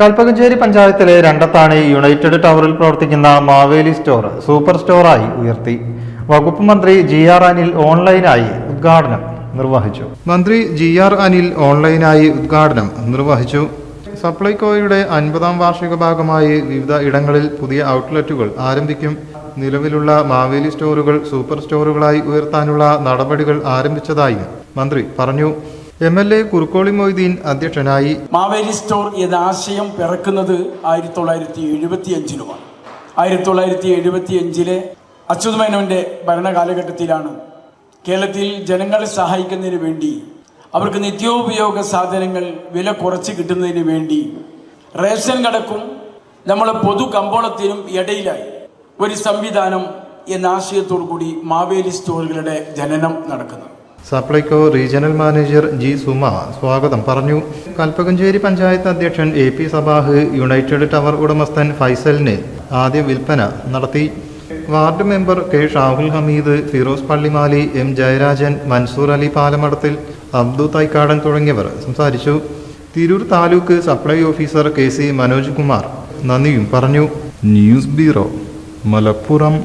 കൽപ്പകഞ്ചേരി പഞ്ചായത്തിലെ രണ്ടത്താണി യുണൈറ്റഡ് ടവറിൽ പ്രവർത്തിക്കുന്ന മാവേലി സ്റ്റോർ സൂപ്പർ സ്റ്റോറായി ഉയർത്തി. വകുപ്പ് മന്ത്രി GR അനിൽ ഓൺലൈനായി ഉദ്ഘാടനം നിർവഹിച്ചു. സപ്ലൈകോയുടെ 50ാം വാർഷിക ഭാഗമായി വിവിധ ഇടങ്ങളിൽ പുതിയ ഔട്ട്ലെറ്റുകൾ ആരംഭിക്കും. നിലവിലുള്ള മാവേലി സ്റ്റോറുകൾ സൂപ്പർ സ്റ്റോറുകളായി ഉയർത്താനുള്ള നടപടികൾ ആരംഭിച്ചതായും മന്ത്രി പറഞ്ഞു. MLA കുറുക്കോളി മൊയ്തീൻ അധ്യക്ഷനായി. മാവേലി സ്റ്റോർ എന്ന ആശയം പിറക്കുന്നത് 1975-ലുമാണ്. 1975-ലെ അച്യുത് മേനോന്റെ ഭരണകാലഘട്ടത്തിലാണ് കേരളത്തിൽ ജനങ്ങളെ സഹായിക്കുന്നതിന് വേണ്ടി, അവർക്ക് നിത്യോപയോഗ സാധനങ്ങൾ വില കുറച്ച് കിട്ടുന്നതിന് വേണ്ടി റേഷൻ കടക്കും നമ്മളെ പൊതു കമ്പോളത്തിനും ഇടയിലായി ഒരു സംവിധാനം എന്ന ആശയത്തോടു കൂടി മാവേലി സ്റ്റോറുകളുടെ ജനനം നടക്കുന്നത്. Supplyco regional manager G. Suma സ്വാഗതം പറഞ്ഞു. കൽപ്പകഞ്ചേരി പഞ്ചായത്ത് അധ്യക്ഷൻ AP സബാഹ് യുണൈറ്റഡ് ടവർ ഉടമസ്ഥൻ ഫൈസലിന് ആദ്യ വിൽപ്പന നടത്തി. Ward member K. Shahul Hameed, Firoz Pallimali, M. Jayarajan, Mansoor Ali Palamadathil, Abdu Thaikkadan തുടങ്ങിയവർ സംസാരിച്ചു. Tirur taluk supply officer KC Manoj Kumar നന്ദിയും പറഞ്ഞു. News bureau, Malappuram.